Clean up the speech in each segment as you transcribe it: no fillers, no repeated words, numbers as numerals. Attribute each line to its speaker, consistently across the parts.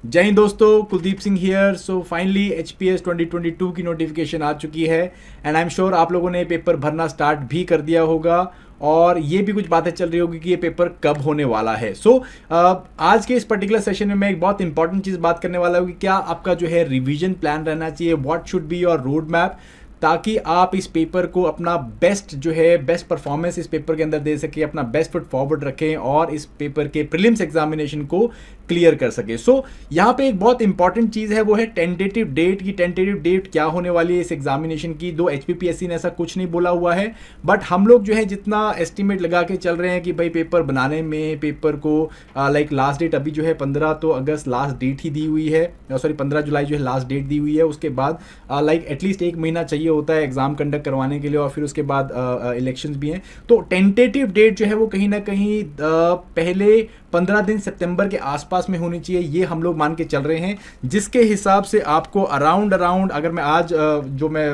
Speaker 1: जय हिंद दोस्तों, Kuldeep Singh here. So finally HPS 2022 की नोटिफिकेशन आ चुकी है एंड आई एम श्योर आप लोगों ने पेपर भरना स्टार्ट भी कर दिया होगा और ये भी कुछ बातें चल रही होगी कि ये पेपर कब होने वाला है। आज के इस पर्टिकुलर सेशन में मैं एक बहुत इंपॉर्टेंट चीज़ बात करने वाला हूँ कि क्या आपका जो है रिवीजन प्लान रहना चाहिए, what should be your road map, ताकि आप इस पेपर को अपना बेस्ट जो है बेस्ट परफॉर्मेंस इस पेपर के अंदर दे सके, अपना बेस्ट फुट फॉरवर्ड रखें और इस पेपर के प्रीलिम्स एग्जामिनेशन को क्लियर कर सके। यहाँ पे एक बहुत इंपॉर्टेंट चीज़ है, वो है टेंटेटिव डेट की। टेंटेटिव डेट क्या होने वाली है इस एग्जामिनेशन की, दो HPPSC ने ऐसा कुछ नहीं बोला हुआ है, बट हम लोग जो है जितना एस्टिमेट लगा के चल रहे हैं कि भाई पेपर बनाने में पेपर को लाइक लास्ट डेट अभी जो है 15 तो अगस्त लास्ट डेट ही दी हुई है, सॉरी 15 जुलाई जो है लास्ट डेट दी हुई है। उसके बाद लाइक एटलीस्ट एक महीना चाहिए होता है एग्जाम कंडक्ट करवाने के लिए और फिर उसके बाद इलेक्शंस भी हैं। तो टेंटेटिव डेट जो है वो कहीं ना कहीं पहले 15 दिन सितंबर के आसपास में होनी चाहिए, ये हम लोग मान के चल रहे हैं। जिसके हिसाब से आपको अराउंड अगर मैं आज जो मैं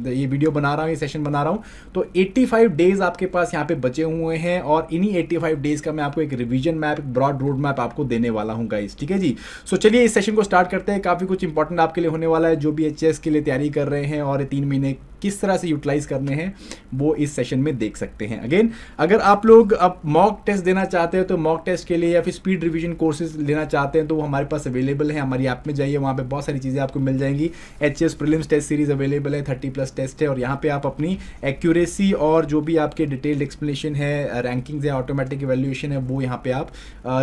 Speaker 1: ये वीडियो बना रहा हूँ, ये सेशन बना रहा हूँ, तो 85 डेज आपके पास यहाँ पे बचे हुए हैं और इन्हीं 85 डेज का मैं आपको एक रिवीजन मैप, एक ब्रॉड रोड मैप आपको देने वाला हूँ गाइस, ठीक है जी। चलिए इस सेशन को स्टार्ट करते हैं। काफ़ी कुछ इंपॉर्टेंट आपके लिए होने वाला है, जो भी HS के लिए तैयारी कर रहे हैं और 3 महीने किस तरह से यूटिलाइज करने हैं वो इस सेशन में देख सकते हैं। अगेन, अगर आप लोग अब मॉक टेस्ट देना चाहते हैं तो मॉक टेस्ट के लिए या फिर स्पीड रिवीजन कोर्सेज लेना चाहते हैं तो वो हमारे पास अवेलेबल है। हमारी ऐप में जाइए, वहाँ पे बहुत सारी चीज़ें आपको मिल जाएंगी। HS prelims test series available है, 30+ टेस्ट है और यहाँ पे आप अपनी एक्यूरेसी और जो भी आपके डिटेल्ड एक्सप्लेनेशन है, रैंकिंग्स है, ऑटोमेटिक इवैल्यूएशन है, वो यहाँ पे आप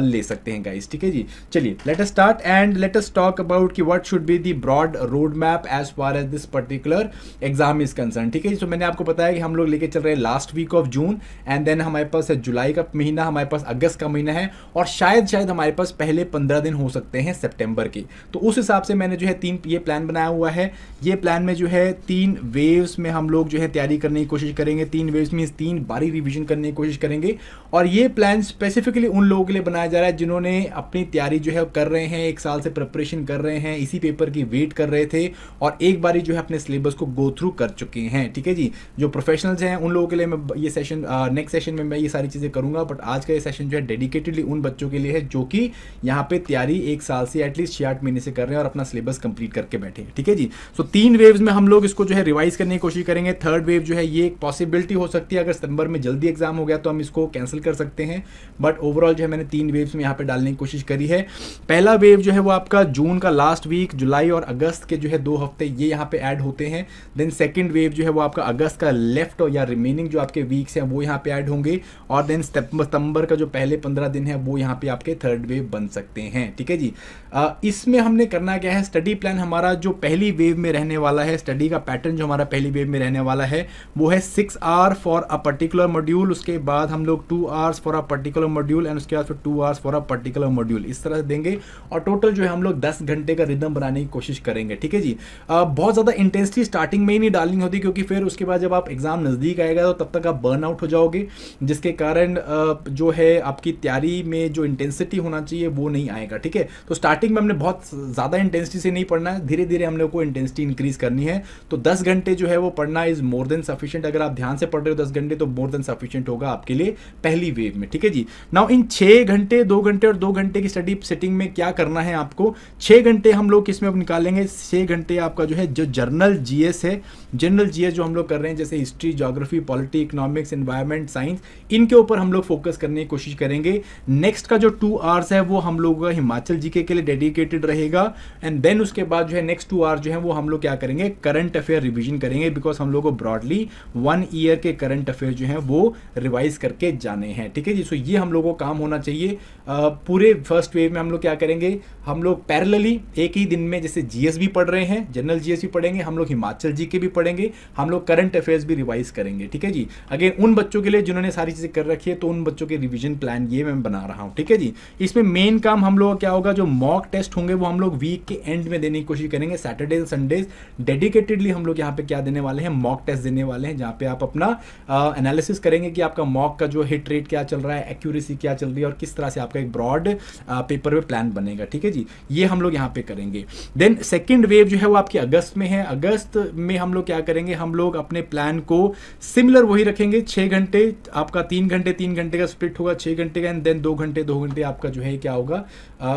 Speaker 1: ले सकते हैं गाइस, ठीक है जी। चलिए let us start and let us talk about कि what should be the broad roadmap as far as this particular exam is concern, ठीक है। तो मैंने आपको बताया कि हम लोग लेके चल रहे हैं last week of June and then हमारे पास है जुलाई का महीना, हमारे पास अगस्त का महीना है और शायद हमारे पास पहले 15 दिन हो सकते हैं सितंबर के। तो उस हिसाब से मैंने जो है ये प्लान बनाया हुआ है। ये प्लान में जो है 3 वेव्स में हम लोग जो है तैयारी करने की कोशिश करेंगे। 3 वेव्स मींस 3 बारी रिवीजन करने की कोशिश करेंगे और ये प्लान स्पेसिफिकली उन लोगों के लिए बनाया जा रहा है जिन्होंने अपनी तैयारी जो है कर रहे हैं, 1 साल से प्रिपरेशन कर रहे हैं, इसी पेपर की वेट कर रहे थे और एक बारी जो है अपने सिलेबस को गो थ्रू कर चुके हैं, ठीक है जी। जो प्रोफेशनल्स हैं उन लोगों के लिए मैं ये सेशन नेक्स्ट सेशन में मैं ये सारी चीज़ें करूंगा, बट आज का ये सेशन जो है डेडिकेटेडली उन बच्चों के लिए है जो कि यहाँ पे तैयारी 1 साल से एटलीस्ट 6-8 महीने से कर रहे हैं और अपना सिलेबस कंप्लीट करके बैठे हैं, ठीक है जी। 3 वेव्स में हम लोग इसको जो है रिवाइज करने की कोशिश करेंगे। थर्ड वेव जो है ये एक पॉसिबिलिटी हो सकती है, अगर सितंबर में जल्दी एग्जाम हो गया तो हम इसको कैंसिल कर सकते हैं, बट ओवरऑल जो है मैंने 3 वेव्स में यहाँ पे डालने की कोशिश करी है। पहला वेव जो है वो आपका जून का लास्ट वीक, जुलाई और अगस्त के जो है 2 हफ्ते ये यहाँ पे ऐड होते हैं। देन सेकेंड वेव जो है वो आपका अगस्त का लेफ्ट या रिमेनिंग जो आपके वीक्स हैं वो यहाँ पे ऐड होंगे और देन सितंबर का जो पहले 15 दिन है वो यहाँ पे आपके थर्ड वेव बन सकते हैं, ठीक है जी। इसमें हमने करना क्या है, स्टडी प्लान हमारा जो पहली वेव में रहने वाला है, स्टडी का पैटर्न जो हमारा पहली वेव में रहने वाला है वो है 6 hour for a particular module, उसके बाद हम लोग 2 hours for a particular module and उसके बाद फिर 2 hours for a particular module, इस तरह से देंगे और टोटल जो है हम लोग 10 घंटे का रिदम बनाने की कोशिश करेंगे, ठीक है जी। बहुत ज़्यादा इंटेंसिटी स्टार्टिंग में ही नहीं डालनी होती क्योंकि फिर उसके बाद जब आप एग्जाम नज़दीक आएगा तो तब तक आप बर्न आउट हो जाओगे, जिसके कारण जो है आपकी तैयारी में जो इंटेंसिटी होना चाहिए वो नहीं आएगा, ठीक है। तो स्टार्टिंग में हमने बहुत ज़्यादा इंटेंसिटी से नहीं पढ़ना है, धीरे धीरे हम लोग को इंटेंसिटी इंक्रीज करनी है। तो 10 घंटे जो है वो पढ़ना इज मोर देन सफिशिएंट। अगर आप ध्यान से पढ़ रहे हो 10 घंटे तो मोर देन सफिशिएंट होगा आपके लिए पहली वेव में, ठीक है जी। नाउ इन 6 घंटे, 2 घंटे और 2 घंटे की स्टडी सेटिंग में क्या करना है आपको, 6 घंटे हम लोग किस में निकालेंगे, 6 घंटे आपका जो है जो जनरल GS है, जनरल GS जो हम लोग कर रहे हैं जैसे history, geography, polity, economics, environment, science, इनके ऊपर हम लोग फोकस करने की कोशिश करेंगे। नेक्स्ट का जो 2 आवर्स है वो हम लोगों का हिमाचल GK के लिए डेडिकेटेड रहेगा एंड देन उसके बाद जो है नेक्स्ट 2 आवर्स जो है वो हम लोग क्या करेंगे, करंट अफेयर रिवीजन करेंगे, बिकॉज हम लोग को ब्रॉडली 1 ईयर के करंट अफेयर जो है वो रिवाइज करके जाने हैं, ठीक है जी। सो ये हम लोगों को काम होना चाहिए। पूरे फर्स्ट वेव में हम लोग क्या करेंगे, हम लोग पैरेलली एक ही दिन में जैसे GS भी पढ़ रहे हैं, जनरल GS भी पढ़ेंगे, हम लोग हिमाचल GK भी पढ़ेंगे, हम लोग करंट अफेयर्स भी रिवाइज करेंगे, ठीक है जी। अगेन उन बच्चों के लिए जिन्होंने सारी चीज़ें कर रखी है तो उन बच्चों के रिवीजन प्लान ये मैं बना रहा हूँ, ठीक है जी। इसमें मेन काम हम लोग क्या होगा, जो मॉक टेस्ट होंगे वो हम लोग वीक के एंड में देने की कोशिश करेंगे। सैटरडे संडेज डेडिकेटेडली हम लोग यहाँ पे क्या देने वाले हैं, मॉक टेस्ट देने वाले हैं, जहाँ पे आप अपना एनालिसिस करेंगे कि आपका मॉक का जो हिट रेट क्या चल रहा है, एक्यूरेसी क्या चल रही है और किस तरह से आपका एक ब्रॉड पेपर में प्लान बनेगा, ठीक है जी। ये हम लोग यहाँ पे करेंगे। देन सेकेंड वेव जो है वो आपकी अगस्त में है। अगस्त में हम लोग क्या करेंगे, हम लोग अपने प्लान को सिमिलर वही रखेंगे, 6 घंटे आपका 3 घंटे 3 घंटे का स्प्लिट होगा, 6 घंटे का, एंड देन 2 घंटे 2 घंटे आपका जो है क्या होगा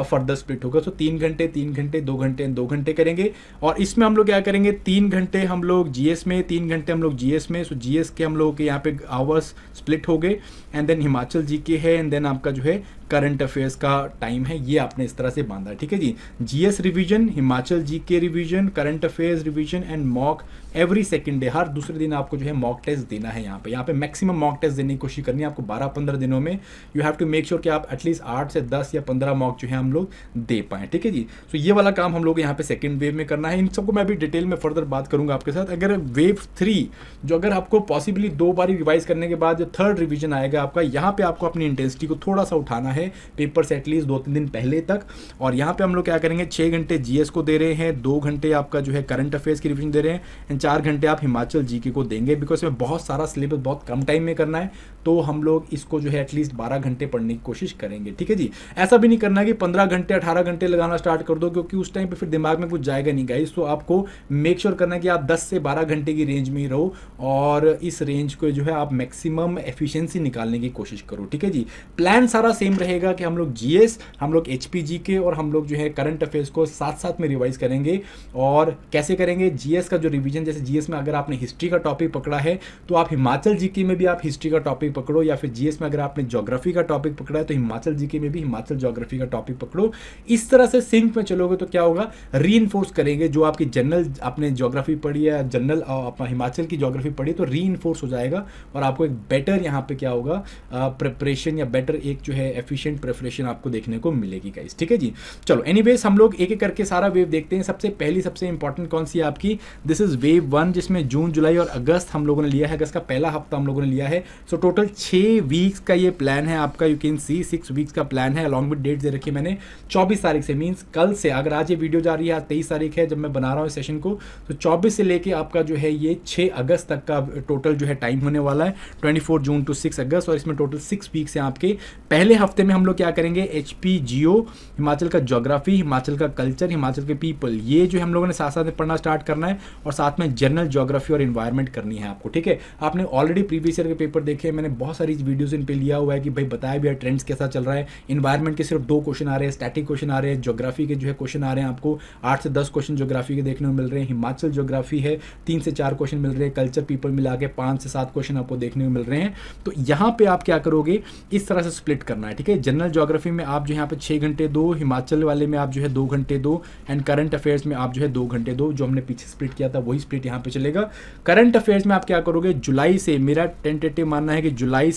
Speaker 1: फर्दर स्प्लिट होगा। तो 3 घंटे 3 घंटे 2 घंटे 2 घंटे करेंगे। और इसमें हम लोग क्या करेंगे, 3 घंटे हम लोग जीएस में, 3 घंटे हम लोग जीएस में। सो जीएस के हम लोग के यहाँ पे आवर्स स्प्लिट हो गए, एंड देन हिमाचल जीके है, एंड देन आपका जो है करंट अफेयर्स का टाइम है। ये आपने इस तरह से बांधा है, ठीक है जी। GS revision, Himachal GK revision, current affairs revision and mock every second day. हर दूसरे दिन आपको जो है मॉक टेस्ट देना है। यहाँ पे मैक्सिमम मॉक टेस्ट देने की कोशिश करनी है आपको 12-15 दिनों में। You have to make sure कि आप एटलीस्ट 8 से 10 या 15 मॉक जो है हम लोग दे पाएँ, ठीक है जी। तो ये वाला काम हम लोग यहाँ पे सेकंड वेव में करना है। इन सबको मैं अभी डिटेल में फर्दर बात करूंगा आपके साथ। अगर वेव 3 जो अगर आपको पॉसिबली 2 बार रिवाइज करने के बाद जो थर्ड रिवीजन आएगा आपका, यहाँ पे आपको अपनी इंटेंसिटी को थोड़ा सा उठाना है पेपर से एटलीस्ट 2-3 दिन पहले तक। और यहाँ पे हम लोग क्या करेंगे, 6 घंटे जीएस को दे रहे हैं, 2 घंटे आपका जो है करंट अफेयर्स की रिवीजन दे रहे हैं, एंड 4 घंटे आप हिमाचल जीके को देंगे। बिकॉज में बहुत सारा सिलेबस बहुत कम टाइम में करना है, तो हम लोग इसको जो है एटलीस्ट 12 घंटे पढ़ने की कोशिश करेंगे, ठीक है जी। ऐसा भी नहीं करना कि 15 घंटे 18 घंटे लगाना स्टार्ट कर दो, क्योंकि उस टाइम पे फिर दिमाग में कुछ जाएगा नहीं गाइस। तो आपको मेक श्योर करना है कि आप 10 से 12 घंटे की रेंज में ही रहो, और इस रेंज को जो है आप मैक्सिमम एफिशिएंसी निकालने की कोशिश करो, ठीक है जी। प्लान सारा सेम रहेगा कि हम लोग जीएस, हम लोग एचपीजी के, और हम लोग जो है करंट अफेयर्स को साथ साथ में रिवाइज करेंगे। और कैसे करेंगे, जीएस का जो रिवीजन, जैसे जीएस में अगर आपने हिस्ट्री का टॉपिक पकड़ा है तो आप हिमाचल जीके में भी आप हिस्ट्री का टॉपिक पकड़ो, या फिर जीएस में अगर आपने ज्योग्राफी का टॉपिक पकड़ा है तो हिमाचल जीके में भी हिमाचल ज्योग्राफी का टॉपिक पकड़ो। इस तरह से सिंक में चलोगे तो क्या होगा, रीइंफोर्स करेंगे जो आपकी जनरल आपने ज्योग्राफी पढ़ी है, जनरल अपना हिमाचल की ज्योग्राफी पढ़ी, तो रीइंफोर्स हो जाएगा और आपको एक बेटर यहाँ पे क्या होगा प्रिपरेशन, या बेटर एक जो है एफिशिएंट प्रिपरेशन आपको देखने को मिलेगी गाइस, ठीक है जी। चलो एनीवेज हम लोग एक एक करके सारा वेव देखते हैं। सबसे इंपॉर्टेंट कौन सी है आपकी, दिस इज वेव 1, जिसमें जून जुलाई और अगस्त हम लोगों ने लिया है। अगस्त का पहला हफ्ता हम लोगों ने लिया है। सो टोटल 6 वीक्स का ये प्लान है आपका। यू कैन सी 6 वीक्स का प्लान है। अलॉन्ग विद डेट दे रखी मैंने 24 तारीख से, मीन्स कल से, अगर आज ये वीडियो जा रही है, आज 23 तारीख है जब मैं बना रहा हूँ इस सेशन को, तो 24 से लेके आपका जो है ये 6 अगस्त तक का टोटल जो है टाइम होने वाला है, 24 जून टू 6 अगस्त। और इसमें टोटल 6 वीक्स हैं आपके। पहले हफ्ते में हम लोग क्या करेंगे, एचपी जियो, हिमाचल का ज्योग्राफी, हिमाचल का कल्चर, हिमाचल के पीपल, ये जो हम लोगों ने साथ साथ में पढ़ना स्टार्ट करना है। और साथ में जनरल ज्योग्राफी और इन्वायरमेंट करनी है आपको, ठीक है। आपने ऑलरेडी प्रीवियस ईयर के पेपर देखे, मैंने बहुत सारी वीडियोस इन पे लिया हुआ है कि भाई बताया भी है ट्रेंड्स कैसा चल रहा है। इन्वायरमेंट के सिर्फ 2 क्वेश्चन आ रहे हैं, स्टैटिक क्वेश्चन आ रहे हैं, ज्योग्राफी के जो है क्वेश्चन आ रहे हैं आपको 8 से 10 क्वेश्चन ज्योग्राफी के देखने को मिल रहे हैं। हिमाचल ज्योग्राफी है 3 से 4 क्वेश्चन मिल रहे हैं, कल्चर पीपल मिला के 5 से 7 क्वेश्चन आपको देखने को मिल रहे हैं। तो यहाँ पे आप क्या करोगे, इस तरह से स्प्लिट करना है, ठीक है। जनरल ज्योग्राफी में आप जो यहाँ पे 6 घंटे दो, हिमाचल वाले में आप जो है 2 घंटे दो, एंड करंट अफेयर्स में आप जो है 2 घंटे दो। जो हमने पीछे स्प्लिट किया था वही स्प्लिट यहाँ पे चलेगा। करंट अफेयर्स में आप क्या करोगे, जुलाई से, मेरा टेंटेटिव मानना है कि जुलाई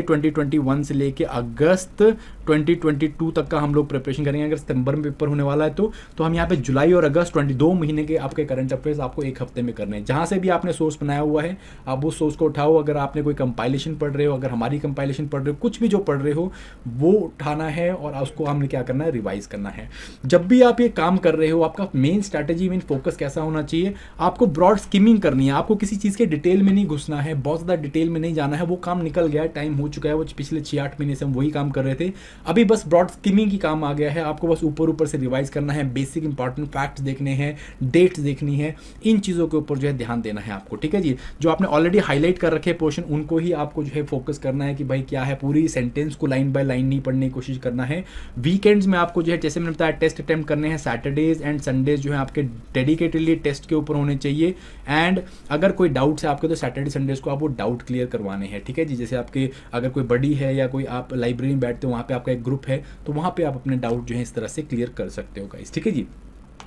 Speaker 1: 2021 से लेके अगस्त 2022 तक का हम लोग प्रिपरेशन करेंगे। अगर सितंबर में पेपर होने वाला है तो हम यहाँ पे जुलाई और अगस्त 22 महीने के आपके करंट अफेयर्स आपको एक हफ्ते में करने हैं। जहाँ से भी आपने सोर्स बनाया हुआ है आप उस सोर्स को उठाओ। अगर आपने कोई कंपाइलेशन पढ़ रहे हो, अगर हमारी कंपाइलेशन पढ़ रहे हो, कुछ भी जो पढ़ रहे हो वो उठाना है और उसको हमने क्या करना है, रिवाइज करना है। जब भी आप ये काम कर रहे हो आपका मेन स्ट्रैटेजी, मेन फोकस कैसा होना चाहिए, आपको ब्रॉड स्किमिंग करनी है। आपको किसी चीज़ के डिटेल में नहीं घुसना है, बहुत ज़्यादा डिटेल में नहीं जाना है। वो काम निकल गया है, टाइम हो चुका है, वो पिछले 6-8 महीने से हम वही काम कर रहे थे। अभी बस ब्रॉड स्किमिंग की काम आ गया है। आपको बस ऊपर से रिवाइज करना है, बेसिक इंपॉर्टेंट फैक्ट्स देखने हैं, डेट्स देखनी है, इन चीज़ों के ऊपर जो है ध्यान देना है आपको, ठीक है जी। जो आपने ऑलरेडी हाईलाइट कर रखे पोर्शन उनको ही आपको जो है फोकस करना है कि भाई क्या है, पूरी सेंटेंस को लाइन बाय लाइन नहीं पढ़ने की कोशिश करना है। वीकेंड्स में आपको जो है, जैसे मैंने बताया, टेस्ट अटेम्प्ट करने हैं। सैटरडेज एंड संडेज जो है आपके डेडिकेटेडली टेस्ट के ऊपर होने चाहिए। एंड अगर कोई डाउट्स है आपके तो सैटरडे संडेज को आप वो डाउट क्लियर करवाने हैं, ठीक है जी। जैसे आपके अगर कोई बडी है या कोई आप लाइब्रेरी में बैठते हो, वहाँ पे आपका एक ग्रुप है, तो वहाँ पे आप अपने डाउट जो है इस तरह से क्लियर कर सकते हो गाइस, ठीक है जी।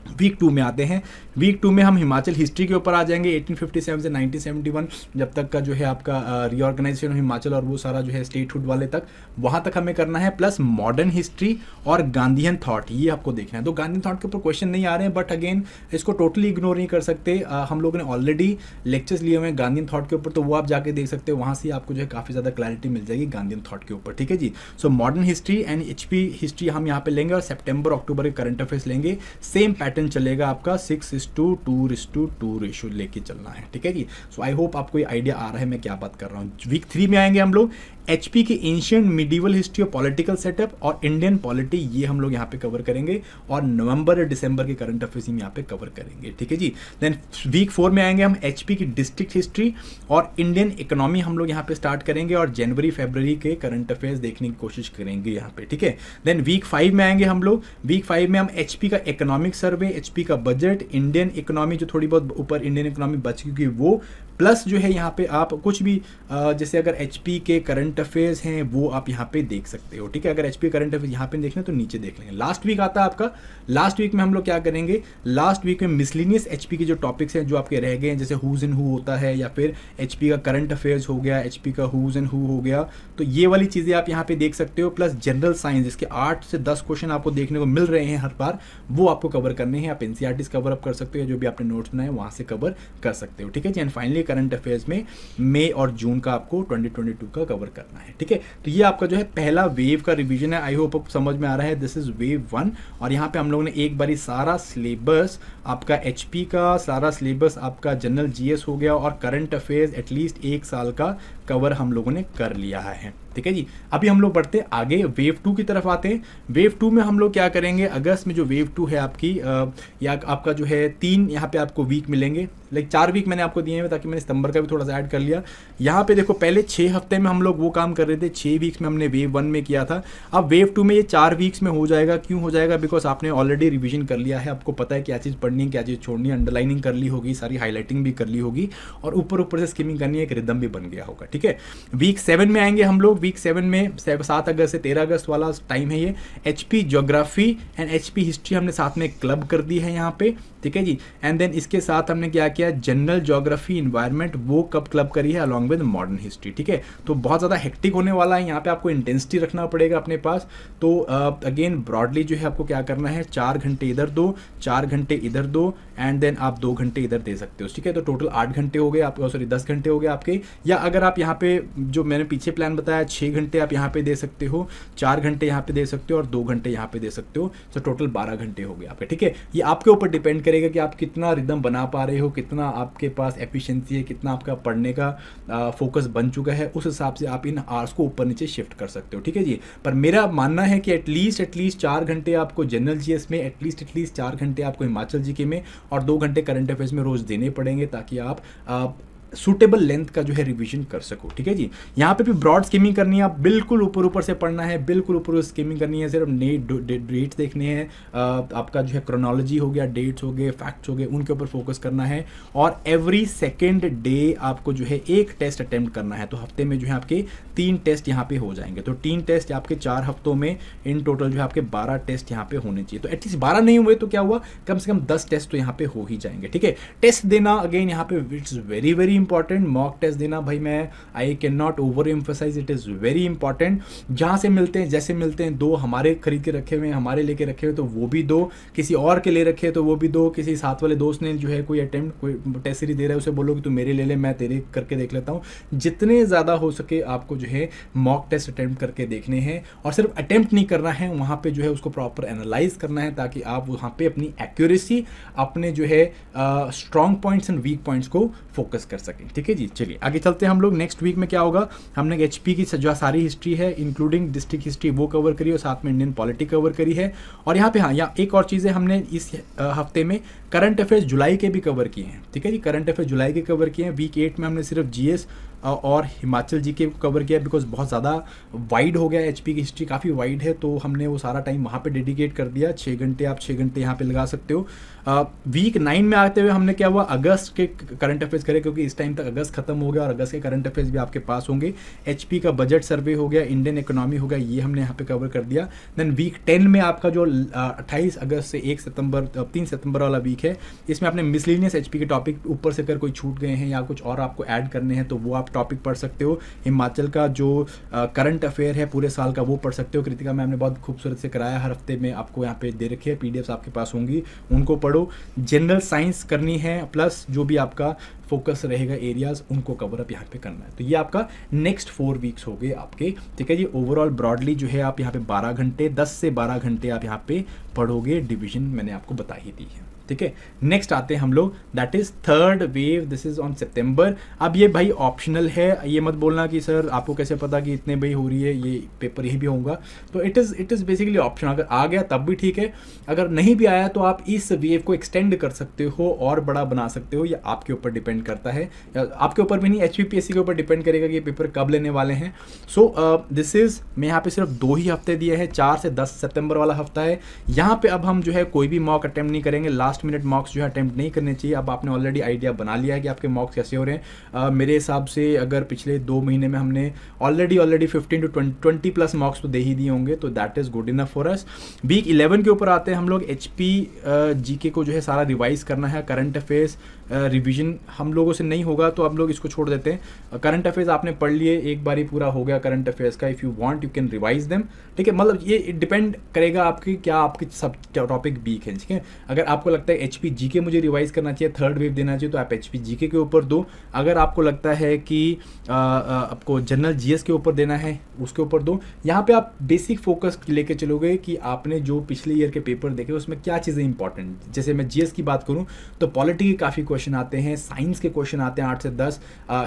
Speaker 1: वीक 2 में आते हैं। वीक 2 में हम हिमाचल हिस्ट्री के ऊपर आ जाएंगे, 1857 से 1971 जब तक का जो है आपका रीऑर्गेनाइजेशन हिमाचल और वो सारा जो है स्टेटहुड वाले तक, वहाँ तक हमें करना है। प्लस मॉडर्न हिस्ट्री और गांधीयन थॉट, ये आपको देखना है। तो गांधीयन थॉट के ऊपर क्वेश्चन नहीं आ रहे हैं, बट अगेन इसको टोटली इग्नोर नहीं कर सकते। हम लोगों ने ऑलरेडी लेक्चर्स लिए हुए हैं गांधीयन थॉट के ऊपर, तो वो आप जाके देख सकते हो, वहाँ से आपको जो है काफ़ी ज़्यादा क्लैरिटी मिल जाएगी गांधीयन थॉट के ऊपर, ठीक है जी। So modern history and HP history हम यहाँ पे लेंगे और सितंबर अक्टूबर के करंट अफेयर्स लेंगे। सेम पैटर्न चलेगा आपका 6:2:2 रेशियो लेके चलना है, ठीक है जी। सो आई होप आपको ये आइडिया आ रहा है मैं क्या बात कर रहा हूँ। वीक 3 में आएंगे हम लोग एचपी की ancient medieval history of political setup और इंडियन पॉलिटी, ये हम लोग यहाँ पे कवर करेंगे, और नवंबर और दिसंबर के करंट अफेयर्स हम यहाँ पे कवर करेंगे, ठीक है जी। देन वीक 4 में आएंगे हम एचपी की डिस्ट्रिक्ट हिस्ट्री और इंडियन इकोनॉमी हम लोग यहाँ पे स्टार्ट करेंगे, और जनवरी फरवरी के करंट अफेयर्स देखने की कोशिश करेंगे यहाँ पे, ठीक है। देन वीक 5 में आएंगे हम लोग, वीक 5 में हम एचपी का इकोनॉमिक सर्वे, एचपी का बजट, इंडियन इकोनॉमी जो थोड़ी बहुत ऊपर इंडियन इकोनॉमी बच क्योंकि वो, प्लस जो है यहाँ पे आप कुछ भी जैसे अगर एचपी के करंट अफेयर्स हैं वो आप यहाँ पे देख सकते हो, ठीक है। अगर एचपी करंट अफेयर्स यहाँ पे देखना तो नीचे देख लेंगे। लास्ट वीक आता है आपका, लास्ट वीक में हम लोग क्या करेंगे, लास्ट वीक में मिसलिनियस एचपी के जो टॉपिक्स हैं जो आपके रह गए हैं, जैसे हुज एंड हु होता है, या फिर एचपी का करंट अफेयर्स हो गया, एचपी का हुज एंड हु हो गया, तो ये वाली चीज़ें आप यहाँ पे देख सकते हो। प्लस जनरल साइंस जिसके 8 से 10 क्वेश्चन आपको देखने को मिल रहे हैं हर बार, वो आपको कवर करने हैं। आप एनसीईआरटीज कवर अप कर सकते हो, जो भी आपने नोट्स बनाए वहाँ से कवर कर सकते हो, ठीक है जी। एंड फाइनली करंट अफेयर्स में मई और जून का आपको 2022 का कवर करना है, ठीक है। तो ये आपका जो है पहला वेव का रिवीजन है। आई होप आपको समझ में आ रहा है, दिस इज वेव 1। और यहाँ पे हम लोगों ने एक बारी सारा सिलेबस आपका एचपी का, सारा सिलेबस आपका जनरल जीएस हो गया, और करंट अफेयर्स एटलीस्ट 1 साल का कवर हम लोगों ने कर लिया है, ठीक है जी। अभी हम लोग बढ़ते हैं आगे, वेव 2 की तरफ आते हैं। वेव 2 में हम लोग क्या करेंगे, अगस्त में जो वेव 2 है आपकी या आपका जो है 3 यहाँ पे आपको वीक मिलेंगे, लाइक 4 वीक मैंने आपको दिए हैं ताकि मैंने सितंबर का भी थोड़ा सा ऐड कर लिया। यहाँ पे देखो पहले 6 हफ्ते में हम लोग वो काम कर रहे थे, 6 वीक्स में हमने वेव 1 में किया था। अब वेव 2 में ये 4 वीक्स में हो जाएगा। क्यों हो जाएगा, बिकॉज आपने ऑलरेडी रिविजन कर लिया है, आपको पता है क्या चीज़ पढ़नी है क्या चीज़ छोड़नी है, अंडरलाइनिंग कर ली होगी, सारी हाईलाइटिंग भी कर ली होगी, और ऊपर ऊपर से स्किमिंग करनी है, एक रिदम भी बन गया होगा, ठीक है। वीक 7 में आएंगे हम लोग, वीक 7 में 7 अगस्त से 13 अगस्त वाला टाइम है ये। HP geography and HP history हमने साथ में क्लब कर दी है यहाँ पे, ठीक है जी। एंड देन इसके साथ हमने क्या किया, जनरल ज्योग्राफी इन्वायरमेंट वो कब क्लब करी है अलॉन्ग विद मॉडर्न हिस्ट्री, ठीक है। तो बहुत ज़्यादा हेक्टिक होने वाला है, यहाँ पे आपको इंटेंसिटी रखना पड़ेगा अपने पास। तो अगेन ब्रॉडली जो है आपको क्या करना है, 4 घंटे इधर दो, 4 घंटे इधर दो, एंड देन आप 2 घंटे इधर दे सकते हो, ठीक है। तो टोटल 8 घंटे हो गए आपके, सॉरी 10 घंटे हो गए आपके। या अगर आप यहाँ पे जो मैंने पीछे प्लान बताया 6 घंटे आप यहाँ पे दे सकते हो, 4 घंटे यहाँ पे दे सकते हो, और 2 घंटे यहाँ पे दे सकते हो, तो टोटल 12 घंटे हो गए आपके, ठीक है। ये आपके ऊपर डिपेंड करेगा कि आप कितना रिदम बना पा रहे हो, कितना आपके पास एफिशिएंसी है, कितना आपका पढ़ने का फोकस बन चुका है, उस हिसाब से आप इन आवर्स को ऊपर नीचे शिफ्ट कर सकते हो, ठीक है जी। पर मेरा मानना है कि एटलीस्ट 4 घंटे आपको जनरल जीएस में, एटलीस्ट 4 घंटे आपको हिमाचल जीके में, और 2 घंटे करंट अफेयर्स में रोज देने पड़ेंगे, ताकि आप सूटेबल लेंथ का जो है रिवीजन कर सको, ठीक है जी। यहाँ पे भी ब्रॉड स्कीमिंग करनी है, आप बिल्कुल ऊपर से पढ़ना है, बिल्कुल ऊपर स्कीमिंग करनी है, सिर्फ डेट्स देखने हैं, आपका जो है क्रोनोलॉजी हो गया, डेट्स हो गए, फैक्ट्स हो गए, उनके ऊपर फोकस करना है। और एवरी सेकेंड डे आपको जो है एक टेस्ट अटेम्प्ट करना है। तो हफ्ते में जो है आपके 3 टेस्ट यहाँ पे हो जाएंगे, तो 3 टेस्ट आपके 4 हफ्तों में, इन टोटल जो है आपके 12 टेस्ट यहाँ पे होने चाहिए। तो एटलीस्ट 12 नहीं हुए तो क्या हुआ, कम से कम 10 टेस्ट तो यहाँ पे हो ही जाएंगे, ठीक है। टेस्ट देना अगेन यहाँ पे it's very very important, mock test देना भाई, मैं I can not over emphasise, it is very important. जहाँ से मिलते हैं, जैसे मिलते हैं, 2 हमारे खरीद के रखे हुए हैं, हमारे लेके रखे हुए तो वो भी 2, किसी और के ले रखे हैं तो वो भी 2, किसी साथ वाले दोस्त ने जो है कोई अटेम्प्ट, कोई टेस्ट सीरीज दे रहा है, उसे बोलो कि तू मेरे ले ले, मैं तेरे करके देख लेता हूँ। जितने ज़्यादा हो सके आपको जो है मॉक टेस्ट अटेम्प्ट करके देखने हैं, और सिर्फ अटेम्प्ट नहीं करना है, वहाँ पे जो है उसको प्रॉपर एनालाइज करना है, ताकि आप वहाँ पे अपनी एक्यूरेसी, अपने जो है strong points and weak points को फोकस कर सकें, ठीक है जी। चलिए आगे चलते हैं हम लोग। नेक्स्ट वीक में क्या होगा, हमने एचपी की जो सारी हिस्ट्री है इंक्लूडिंग डिस्ट्रिक्ट हिस्ट्री वो कवर करी, और साथ में इंडियन पॉलिटी कवर करी है। और यहाँ पे यहाँ एक और चीज़ है, हमने इस हफ्ते में करंट अफेयर्स जुलाई के भी कवर किए हैं, ठीक है जी। करंट अफेयर्स जुलाई के कवर किए हैं। वीक 8 में हमने सिर्फ जीएस और हिमाचल जी के कवर किया, बिकॉज बहुत ज़्यादा वाइड हो गया, एचपी की हिस्ट्री काफ़ी वाइड है, तो हमने वो सारा टाइम वहाँ पे डेडिकेट कर दिया। 6 घंटे आप 6 घंटे यहाँ पे लगा सकते हो। वीक 9 में आते हुए हमने क्या हुआ, अगस्त के करंट अफेयर्स करे, क्योंकि इस टाइम तक अगस्त खत्म हो गया और अगस्त के करंट अफेयर्स भी आपके पास होंगे। एचपी का बजट सर्वे हो गया, इंडियन इकोनॉमी हो गया, ये हमने यहाँ पे कवर कर दिया। देन वीक 10 में आपका जो 28 अगस्त से 3 सितंबर वाला वीक है, इसमें आपने मिसलिनियस एचपी के टॉपिक ऊपर से कर कोई छूट गए हैं या कुछ और आपको ऐड करने हैं, तो वो आप आप टॉपिक पढ़ सकते हो, हिमाचल का जो करंट अफेयर है पूरे साल का वो पढ़ सकते हो। कृतिका मैम ने बहुत खूबसूरत से कराया, हर हफ्ते में आपको यहाँ पे दे रखी है, पीडीएफ्स आपके पास होंगी, उनको पढ़ो। जनरल साइंस करनी है, प्लस जो भी आपका फोकस रहेगा एरियाज उनको कवर अप यहाँ पे करना है। तो ये आपका नेक्स्ट 4 वीक्स हो गए आपके, ठीक है जी। ओवरऑल ब्रॉडली जो है आप यहाँ पे 12 घंटे, 10 से 12 घंटे आप यहाँ पे पढ़ोगे, डिवीजन मैंने आपको बता ही दी है, ठीक है। नेक्स्ट आते हैं हम लोग, that is third wave, this is on सितंबर। अब ये भाई ऑप्शनल है, ये मत बोलना कि सर आपको कैसे पता कि इतने भाई हो रही है, ये पेपर यही भी होगा। तो इट इज़ बेसिकली ऑप्शन, अगर आ गया तब भी ठीक है, अगर नहीं भी आया तो आप इस वेव को एक्सटेंड कर सकते हो और बड़ा बना सकते हो, ये आपके ऊपर डिपेंड करता है, आपके ऊपर भी नहीं, HPPSC के ऊपर डिपेंड करेगा कि ये पेपर कब लेने वाले हैं। सो दिस इज, मैं यहाँ पे सिर्फ 2 ही हफ्ते दिए हैं, 4 से 10 सितंबर वाला हफ्ता है। यहाँ पे अब हम जो है कोई भी मॉक अटेम्प्ट नहीं करेंगे, लास्ट मिनट मॉक्स जो है अटेम्प्ट नहीं करने चाहिए। अब आपने ऑलरेडी आइडिया बना लिया है कि आपके मॉक्स कैसे हो रहे हैं। मेरे हिसाब से अगर पिछले 2 महीने में हमने ऑलरेडी 15 to 20 प्लस मॉक्स तो दे ही दिए होंगे, तो that is good enough for us. Week 11 के ऊपर आते हैं हम लोग। HP GK को जो है सारा रिवाइज करना है, करंट अफेयर्स रिवीजन हम लोगों से नहीं होगा तो आप लोग इसको छोड़ देते हैं। करंट अफेयर्स आपने पढ़ लिए, एक बार ही पूरा हो गया करंट अफेयर्स का, if you want you can revise them, ठीक है। मतलब ये डिपेंड करेगा आपकी क्या आपकी सब टॉपिक वीक है, ठीक है। अगर आपको लगता है HP GK मुझे रिवाइज करना चाहिए, थर्ड वेव देना चाहिए, तो आप HP GK के ऊपर दो। अगर आपको लगता है कि आपको जनरल GS के ऊपर देना है, उसके ऊपर दो। यहाँ पे आप बेसिक फोकस लेके चलोगे कि आपने जो पिछले ईयर के पेपर देखे उसमें क्या चीज़ें इंपॉर्टेंट, जैसे मैं GS की बात करूँ तो पॉलिटी के काफ़ी क्वेश्चन आते हैं, साइंस के क्वेश्चन आते हैं 8 से 10,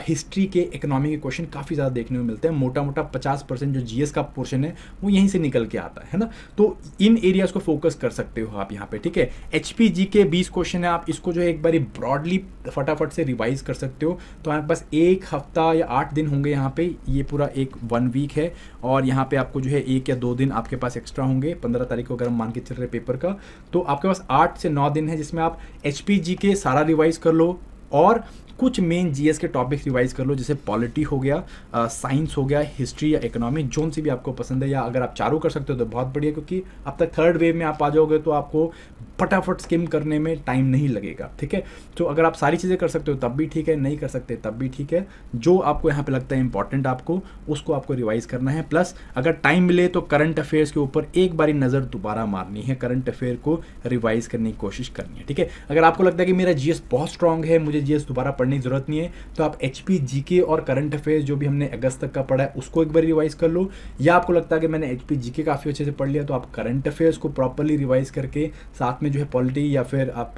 Speaker 1: हिस्ट्री के, इकोनॉमी के क्वेश्चन काफ़ी ज़्यादा देखने को मिलते हैं। मोटा मोटा 50% जो GS का पोर्शन है वो यहीं से निकल के आता है ना। तो इन एरियाज़ को फोकस कर सकते हो आप यहाँ पे, ठीक है। HP GK 20 क्वेश्चन है, आप इसको जो है एक बार ब्रॉडली फटाफट से रिवाइज कर सकते हो। तो हमारे पास 1 हफ्ता या 8 दिन होंगे यहाँ पे, ये पूरा 1 वीक है, और यहाँ पे आपको जो है 1 या 2 दिन आपके पास एक्स्ट्रा होंगे। 15 तारीख को अगर हम मान के चल रहे पेपर का, तो आपके पास 8 से 9 दिन है जिसमें आप HP GK सारा रिवाइज कर लो और कुछ मेन GS के टॉपिक्स रिवाइज कर लो, जैसे पॉलिटी हो गया, साइंस हो गया, हिस्ट्री या इकोनॉमी, जोन सी भी आपको पसंद है, या अगर आप चारों कर सकते हो तो बहुत बढ़िया, क्योंकि अब तक थर्ड वेव में आप आ जाओगे तो आपको फटाफट स्किम करने में टाइम नहीं लगेगा, ठीक है। तो अगर आप सारी चीज़ें कर सकते हो तब भी ठीक है, नहीं कर सकते तब भी ठीक है। जो आपको यहाँ पे लगता है इंपॉर्टेंट आपको उसको आपको रिवाइज करना है। प्लस अगर टाइम मिले तो करंट अफेयर्स के ऊपर एक बारी नज़र दोबारा मारनी है, करंट अफेयर को रिवाइज करने की कोशिश करनी है, ठीक है। अगर आपको लगता है कि मेरा GS बहुत स्ट्रांग है, मुझे GS दोबारा पढ़ने की जरूरत नहीं है, तो आप HP GK और करंट अफेयर्स जो भी हमने अगस्त तक का पढ़ा है उसको एक बार रिवाइज कर लो। या आपको लगता है कि मैंने HP GK काफ़ी अच्छे से पढ़ लिया, तो आप करंट अफेयर्स को प्रॉपरली रिवाइज करके साथ में जो है पॉलिटी या फिर आप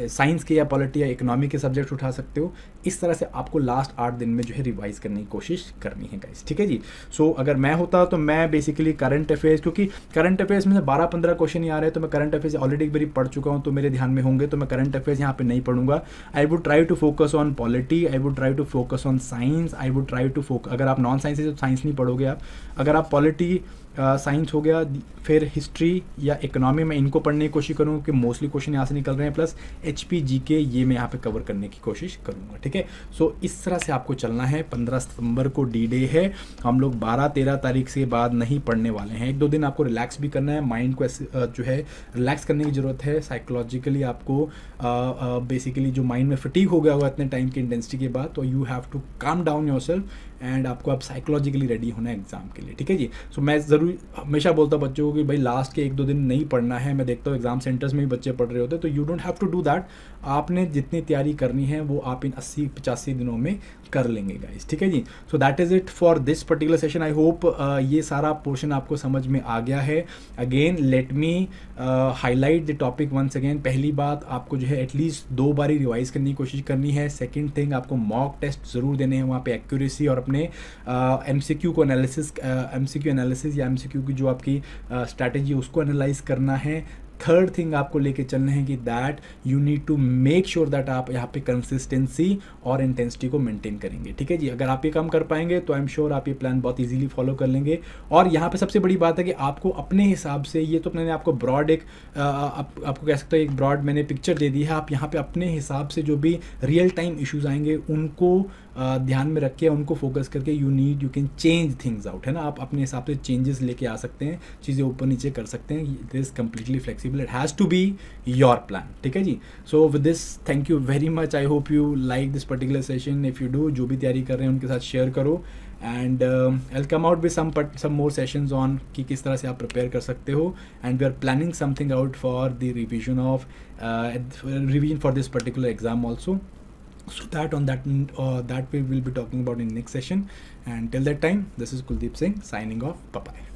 Speaker 1: साइंस के या पॉलिटी या इकोनॉमी के सब्जेक्ट उठा सकते हो। इस तरह से आपको लास्ट 8 दिन में जो है रिवाइज करने की कोशिश करनी है गाइस, ठीक है जी। सो अगर मैं होता तो मैं बेसिकली करंट अफेयर्स, क्योंकि करंट अफेयर्स में से 12-15 क्वेश्चन ही आ रहे हैं, तो मैं करंट अफेयर्स ऑलरेडी एक बार पढ़ चुका हूँ तो मेरे ध्यान में होंगे, तो मैं करंट अफेयर्स यहाँ पे नहीं पढ़ूंगा। I would try to focus on polity, I would try to focus on science, I would try to focus, अगर आप नॉन साइंस है तो साइंस नहीं पढ़ोगे आप, अगर आप पॉलिटी साइंस हो गया, फिर हिस्ट्री या इकोनॉमी में इनको पढ़ने की कोशिश करूँ कि मोस्टली क्वेश्चन यहाँ से निकल रहे हैं, प्लस HP GK ये मैं यहाँ पे कवर करने की कोशिश करूँगा, ठीक है। सो इस तरह से आपको चलना है। 15 सितंबर को D-Day है, हम लोग 12-13 तारीख से बाद नहीं पढ़ने वाले हैं। 1-2 दिन आपको रिलैक्स भी करना है, माइंड को जो है रिलैक्स करने की ज़रूरत है। साइकोलॉजिकली आपको बेसिकली जो माइंड में फटीग हो गया होगा इतने टाइम की इंटेंसिटी के बाद, तो you have to calm down yourself and आपको अब साइकोलॉजिकली रेडी होना है एग्जाम के लिए, ठीक है जी। सो मैं ज़रूर हमेशा बोलता हूँ बच्चों को कि भाई लास्ट के 1-2 दिन नहीं पढ़ना है। मैं देखता हूँ एग्जाम सेंटर्स में भी बच्चे पढ़ रहे होते हैं, तो you don't have to do that. आपने जितनी तैयारी करनी है वो आप इन 80-85 दिनों में कर लेंगे गाइस, ठीक है जी। So that is it for this particular session. I hope ये सारा पोर्शन आपको समझ में आ गया है। Again let me highlight the topic once again. पहली बात, आपको जो है एटलीस्ट 2 बारी रिवाइज करने की कोशिश करनी है। सेकंड थिंग, आपको मॉक टेस्ट ज़रूर देने हैं, वहाँ पे एक्यूरेसी और अपने MCQ को MCQ एनालिसिस या MCQ की जो आपकी स्ट्रैटेजी उसको एनालाइज करना है। थर्ड थिंग आपको लेके चलना है कि that you need to make sure that आप यहाँ पे कंसिस्टेंसी और इंटेंसिटी को मेंटेन करेंगे, ठीक है जी। अगर आप ये काम कर पाएंगे तो आई एम श्योर आप ये प्लान बहुत इजीली फॉलो कर लेंगे। और यहाँ पे सबसे बड़ी बात है कि आपको अपने हिसाब से, ये तो मैंने आपको ब्रॉड एक आपको कह सकते हो एक ब्रॉड मैंने पिक्चर दे दी है, आप यहाँ पे अपने हिसाब से जो भी रियल टाइम इश्यूज आएंगे उनको ध्यान में रख के उनको फोकस करके you can change things out, है ना। आप अपने हिसाब से चेंजेस लेके आ सकते हैं, चीज़ें ऊपर नीचे कर सकते हैं। This is completely flexible. Flexible, it has to be your plan, ठीक है जी. So with this thank you very much, I hope you like this particular session. If you do, जो भी तैयारी कर रहे हैं उनके साथ शेयर करो, and I will come out with some more sessions on कि किस तरह से आप प्रिपेयर कर सकते हो. And we are planning something out for the revision for this particular exam also. So that we will be talking about in next session, and till that time, this is Kuldeep Singh signing off. Bye bye.